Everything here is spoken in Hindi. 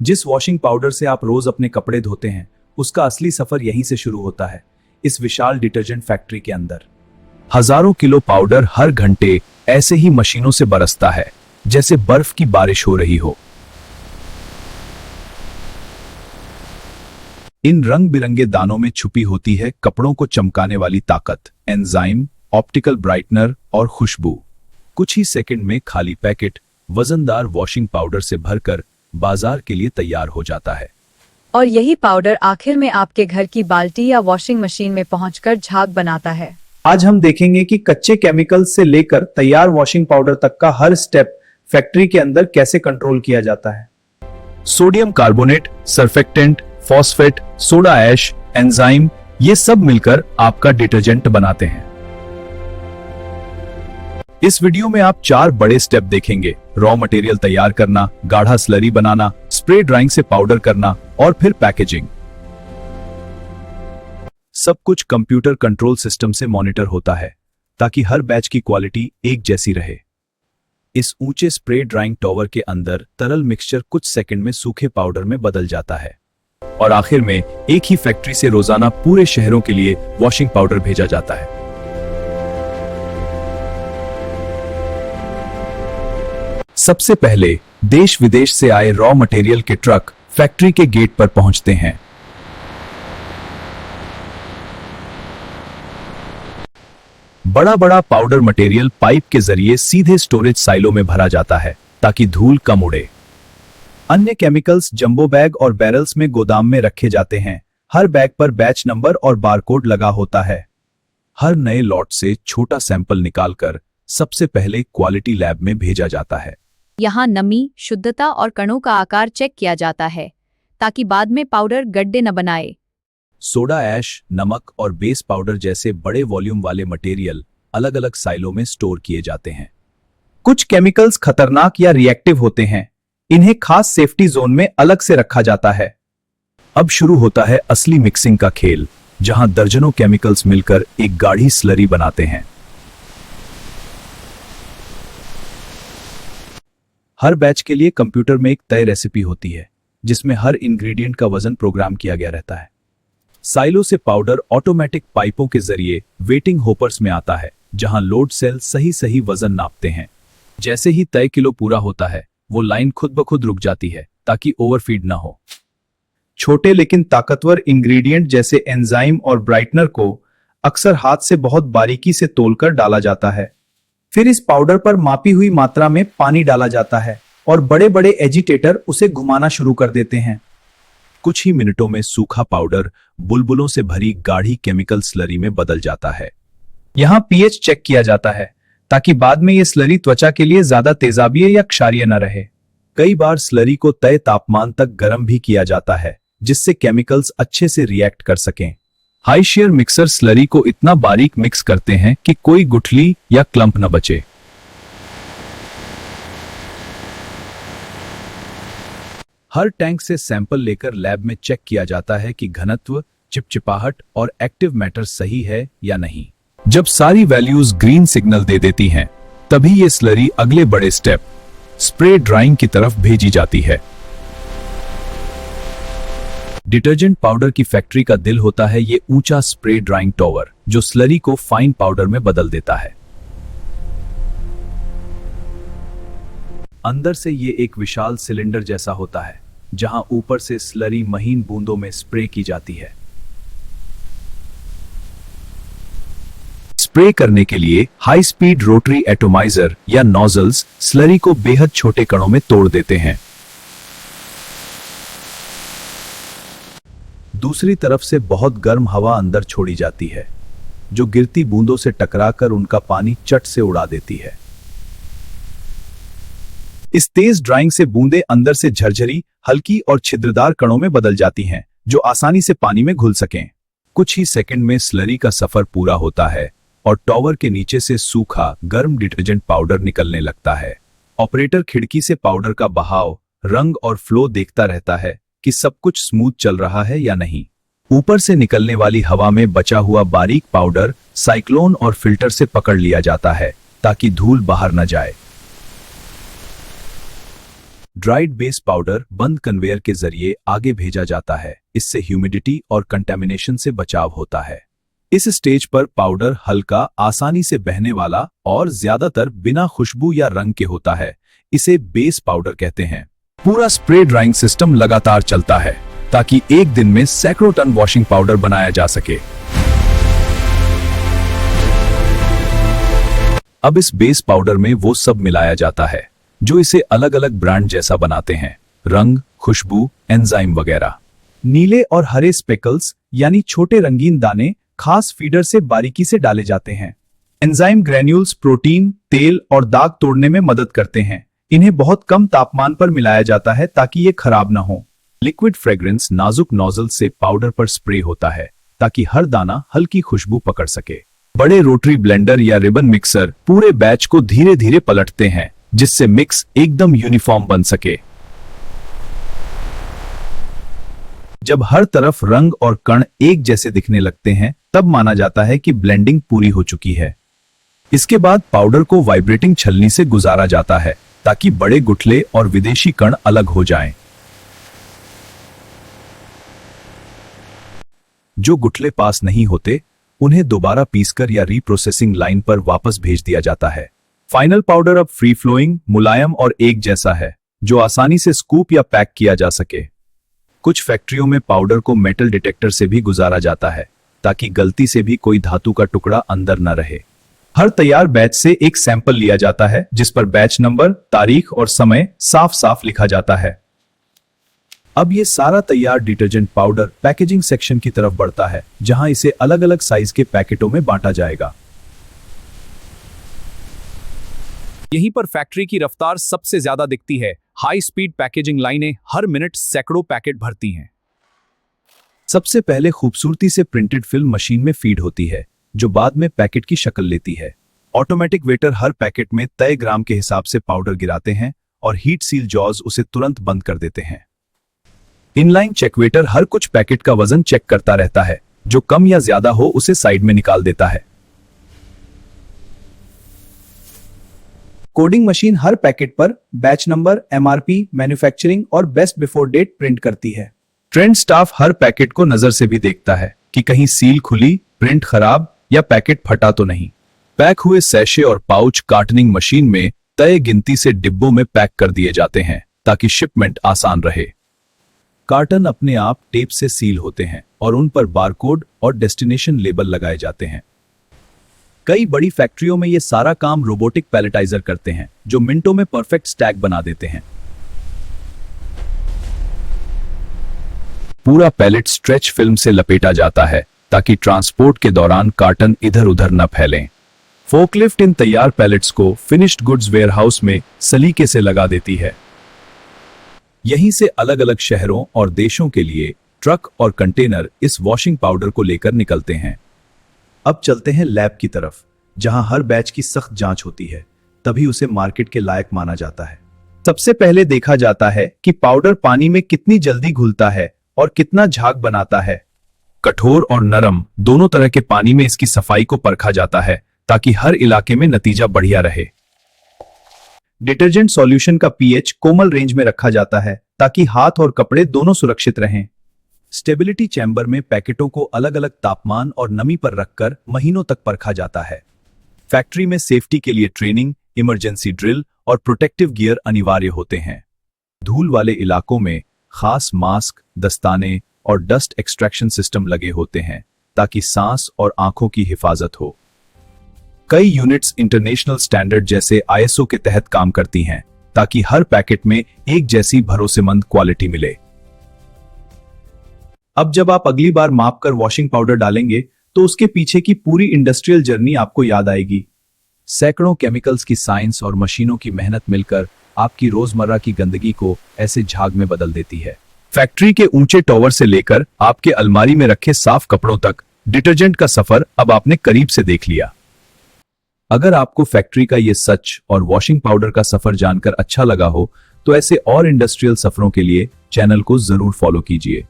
जिस वॉशिंग पाउडर से आप रोज अपने कपड़े धोते हैं, उसका असली सफर यहीं से शुरू होता है, इस विशाल डिटर्जेंट फैक्ट्री के अंदर। हजारों किलो पाउडर हर घंटे ऐसे ही मशीनों से बरसता है, जैसे बर्फ की बारिश हो रही हो। इन रंग बिरंगे दानों में छुपी होती है कपड़ों को चमकाने वाली ताकत, एंजाइम, ऑप्टिकल ब्राइटनर और खुशबू। कुछ ही सेकंड में खाली पैकेट वजनदार वॉशिंग पाउडर से भरकर बाजार के लिए तैयार हो जाता है। और यही पाउडर आखिर में आपके घर की बाल्टी या वॉशिंग मशीन में पहुंचकर झाग बनाता है। आज हम देखेंगे कि कच्चे केमिकल्स से लेकर तैयार वॉशिंग पाउडर तक का हर स्टेप फैक्ट्री के अंदर कैसे कंट्रोल किया जाता है। Sodium carbonate, surfactant, phosphate, soda ash, enzyme, ये सब मिलकर आपका डिटर्जेंट बनाते हैं। इस वीडियो में आप 4 बड़े स्टेप देखेंगे: रॉ मटेरियल तैयार करना, गाढ़ा स्लरी बनाना, स्प्रे ड्राइंग से पाउडर करना और फिर पैकेजिंग। सब कुछ कंप्यूटर कंट्रोल सिस्टम से मॉनिटर होता है ताकि हर बैच की क्वालिटी एक जैसी रहे। इस ऊंचे स्प्रे ड्राइंग टॉवर के अंदर तरल मिक्सचर कुछ सेकंड में सूखे पाउडर में बदल जाता है और आखिर में एक ही फैक्ट्री से रोजाना पूरे शहरों के लिए वॉशिंग पाउडर भेजा जाता है। सबसे पहले देश विदेश से आए रॉ मटेरियल के ट्रक फैक्ट्री के गेट पर पहुंचते हैं। बड़ा बड़ा पाउडर मटेरियल पाइप के जरिए सीधे स्टोरेज साइलो में भरा जाता है ताकि धूल कम उड़े। अन्य केमिकल्स जंबो बैग और बैरल्स में गोदाम में रखे जाते हैं। हर बैग पर बैच नंबर और बारकोड लगा होता है। हर नए लॉट से छोटा सैंपल निकालकर सबसे पहले क्वालिटी लैब में भेजा जाता है। यहाँ नमी, शुद्धता और कणों का आकार चेक किया जाता है ताकि बाद में पाउडर गड्ढे न बनाए। सोडा ऐश, नमक और बेस पाउडर जैसे बड़े वॉल्यूम वाले मटेरियल अलग अलग साइलो में स्टोर किए जाते हैं। कुछ केमिकल्स खतरनाक या रिएक्टिव होते हैं, इन्हें खास सेफ्टी जोन में अलग से रखा जाता है। अब शुरू होता है असली मिक्सिंग का खेल, जहां दर्जनों केमिकल्स मिलकर एक गाढ़ी स्लरी बनाते हैं। हर बैच के लिए कंप्यूटर में एक तय रेसिपी होती है, जिसमें हर इंग्रेडिएंट का वजन प्रोग्राम किया गया रहता है। साइलो से पाउडर ऑटोमेटिक पाइपों के जरिए वेटिंग होपर्स में आता है, जहां लोड सेल सही वजन नापते हैं। जैसे ही तय किलो पूरा होता है, वो लाइन खुद ब खुद रुक जाती है ताकि ओवरफीड ना हो। छोटे लेकिन ताकतवर इंग्रेडिएंट जैसे एंजाइम और ब्राइटनर को अक्सर हाथ से बहुत बारीकी से तोलकर डाला जाता है। फिर इस पाउडर पर मापी हुई मात्रा में पानी डाला जाता है और बड़े बड़े एजिटेटर उसे घुमाना शुरू कर देते हैं। कुछ ही मिनटों में सूखा पाउडर बुलबुलों से भरी गाढ़ी केमिकल स्लरी में बदल जाता है। यहाँ पीएच चेक किया जाता है ताकि बाद में ये स्लरी त्वचा के लिए ज्यादा तेजाबीय या क्षारीय न रहे। कई बार स्लरी को तय तापमान तक गर्म भी किया जाता है, जिससे केमिकल्स अच्छे से रिएक्ट कर सकें। हाई शेयर मिक्सर स्लरी को इतना बारीक मिक्स करते हैं कि कोई गुठली या क्लंप न बचे। हर टैंक से सैंपल लेकर लैब में चेक किया जाता है कि घनत्व, चिपचिपाहट और एक्टिव मैटर सही है या नहीं। जब सारी वैल्यूज ग्रीन सिग्नल दे देती हैं, तभी ये स्लरी अगले बड़े स्टेप स्प्रे ड्राइंग की तरफ भेजी जाती है। डिटर्जेंट पाउडर की फैक्ट्री का दिल होता है ये ऊंचा स्प्रे ड्राइंग टॉवर, जो स्लरी को फाइन पाउडर में बदल देता है। अंदर से ये एक विशाल सिलेंडर जैसा होता है, जहां ऊपर से स्लरी महीन बूंदों में स्प्रे की जाती है। स्प्रे करने के लिए हाई स्पीड रोटरी एटोमाइजर या नोजल्स स्लरी को बेहद छोटे कणों में तोड़ देते हैं। दूसरी तरफ से बहुत गर्म हवा अंदर छोड़ी जाती है, जो गिरती बूंदों से टकराकर उनका पानी चट से उड़ा देती है। इस तेज ड्राइंग से बूंदें अंदर से झरझरी, हल्की और छिद्रदार कणों में बदल जाती हैं, जो आसानी से पानी में घुल सकें। कुछ ही सेकंड में स्लरी का सफर पूरा होता है और टॉवर के नीचे से सूखा गर्म डिटर्जेंट पाउडर निकलने लगता है। ऑपरेटर खिड़की से पाउडर का बहाव, रंग और फ्लो देखता रहता है कि सब कुछ स्मूथ चल रहा है या नहीं। ऊपर से निकलने वाली हवा में बचा हुआ बारीक पाउडर साइक्लोन और फिल्टर से पकड़ लिया जाता है ताकि धूल बाहर न जाए। ड्राइड बेस पाउडर बंद कन्वेयर के जरिए आगे भेजा जाता है। इससे ह्यूमिडिटी और कंटेमिनेशन से बचाव होता है। इस स्टेज पर पाउडर हल्का, आसानी से बहने वाला और ज्यादातर बिना खुशबू या रंग के होता है। इसे बेस पाउडर कहते हैं। पूरा स्प्रे ड्राइंग सिस्टम लगातार चलता है ताकि एक दिन में सैकड़ों टन वॉशिंग पाउडर बनाया जा सके। अब इस बेस पाउडर में वो सब मिलाया जाता है जो इसे अलग अलग ब्रांड जैसा बनाते हैं, रंग, खुशबू, एंजाइम वगैरह। नीले और हरे स्पेकल्स यानी छोटे रंगीन दाने खास फीडर से बारीकी से डाले जाते हैं। एंजाइम ग्रैन्यूल्स प्रोटीन, तेल और दाग तोड़ने में मदद करते हैं। इन्हें बहुत कम तापमान पर मिलाया जाता है ताकि ये खराब ना हो। लिक्विड फ्रेग्रेंस नाजुक नोजल से पाउडर पर स्प्रे होता है ताकि हर दाना हल्की खुशबू पकड़ सके। बड़े रोटरी ब्लेंडर या रिबन मिक्सर पूरे बैच को धीरे धीरे पलटते हैं जिससे मिक्स एकदम यूनिफॉर्म बन सके। जब हर तरफ रंग और कण एक जैसे दिखने लगते हैं तब माना जाता है कि ब्लेंडिंग पूरी हो चुकी है। इसके बाद पाउडर को वाइब्रेटिंग छलनी से गुजारा जाता है ताकि बड़े गुठले और विदेशी कण अलग हो जाएं। जो गुठले पास नहीं होते उन्हें दोबारा पीसकर या रीप्रोसेसिंग लाइन पर वापस भेज दिया जाता है। फाइनल पाउडर अब फ्री फ्लोइंग, मुलायम और एक जैसा है जो आसानी से स्कूप या पैक किया जा सके। कुछ फैक्ट्रियों में पाउडर को मेटल डिटेक्टर से भी गुजारा जाता है ताकि गलती से भी कोई धातु का टुकड़ा अंदर न रहे। हर तैयार बैच से एक सैंपल लिया जाता है जिस पर बैच नंबर, तारीख और समय साफ साफ लिखा जाता है। अब ये सारा तैयार डिटर्जेंट पाउडर पैकेजिंग सेक्शन की तरफ बढ़ता है जहां इसे अलग अलग साइज के पैकेटों में बांटा जाएगा। यहीं पर फैक्ट्री की रफ्तार सबसे ज्यादा दिखती है। हाई स्पीड पैकेजिंग लाइनें हर मिनट सैकड़ों पैकेट भरती हैं। सबसे पहले खूबसूरती से प्रिंटेड फिल्म मशीन में फीड होती है जो बाद में पैकेट की शक्ल लेती है। ऑटोमेटिक वेटर हर पैकेट में तय ग्राम के हिसाब से पाउडर गिराते हैं और हीट सील जॉज उसे तुरंत बंद कर देते हैं। इनलाइन चेक वेटर हर कुछ पैकेट का वजन चेक करता रहता है, जो कम या ज्यादा हो उसे साइड में निकाल देता है। कोडिंग मशीन हर पैकेट पर बैच नंबर, एमआरपी, मैन्युफैक्चरिंग और बेस्ट बिफोर डेट प्रिंट करती है। ट्रेंड स्टाफ हर पैकेट को नजर से भी देखता है कि कहीं सील खुली, प्रिंट खराब या पैकेट फटा तो नहीं। पैक हुए सैशे और पाउच कार्टनिंग मशीन में तय गिनती से डिब्बों में पैक कर दिए जाते हैं ताकि शिपमेंट आसान रहे। कार्टन अपने आप टेप से सील होते हैं और उन पर बारकोड और डेस्टिनेशन लेबल लगाए जाते हैं। कई बड़ी फैक्ट्रियों में ये सारा काम रोबोटिक पैलेटाइजर करते हैं जो मिनटों में परफेक्ट स्टैक बना देते हैं। पूरा पैलेट स्ट्रेच फिल्म से लपेटा जाता है ताकि ट्रांसपोर्ट के दौरान कार्टन इधर उधर न फैलें। फोकलिफ्ट इन तैयार पैलेट्स को फिनिश्ड गुड्स वेयरहाउस में सलीके से लगा देती है। यहीं से अलग अलग शहरों और देशों के लिए ट्रक और कंटेनर इस वॉशिंग पाउडर को लेकर निकलते हैं। अब चलते हैं लैब की तरफ, जहां हर बैच की सख्त जांच होती है, तभी उसे मार्केट के लायक माना जाता है। सबसे पहले देखा जाता है कि पाउडर पानी में कितनी जल्दी घुलता है और कितना झाग बनाता है। कठोर और नरम दोनों तरह के पानी में इसकी सफाई को परखा जाता है ताकि हर इलाके में नतीजा बढ़िया रहे। डिटर्जेंट सॉल्यूशन का पीएच कोमल रेंज में रखा जाता है ताकि हाथ और कपड़े दोनों सुरक्षित रहें। स्टेबिलिटी चैम्बर में पैकेटों को अलग अलग तापमान और नमी पर रखकर महीनों तक परखा जाता है। फैक्ट्री में सेफ्टी के लिए ट्रेनिंग, इमरजेंसी ड्रिल और प्रोटेक्टिव गियर अनिवार्य होते हैं। धूल वाले इलाकों में खास मास्क, दस्ताने और डस्ट एक्सट्रैक्शन सिस्टम लगे होते हैं ताकि सांस और आंखों की हिफाजत हो। कई यूनिट्स इंटरनेशनल स्टैंडर्ड जैसे आईएसओ के तहत काम करती हैं ताकि हर पैकेट में एक जैसी भरोसेमंद क्वालिटी मिले। अब जब आप अगली बार माप कर वॉशिंग पाउडर डालेंगे तो उसके पीछे की पूरी इंडस्ट्रियल जर्नी आपको याद आएगी। सैकड़ों केमिकल्स की साइंस और मशीनों की मेहनत मिलकर आपकी रोजमर्रा की गंदगी को ऐसे झाग में बदल देती है। फैक्ट्री के ऊंचे टॉवर से लेकर आपके अलमारी में रखे साफ कपड़ों तक डिटर्जेंट का सफर अब आपने करीब से देख लिया। अगर आपको फैक्ट्री का ये सच और वॉशिंग पाउडर का सफर जानकर अच्छा लगा हो तो ऐसे और इंडस्ट्रियल सफरों के लिए चैनल को जरूर फॉलो कीजिए।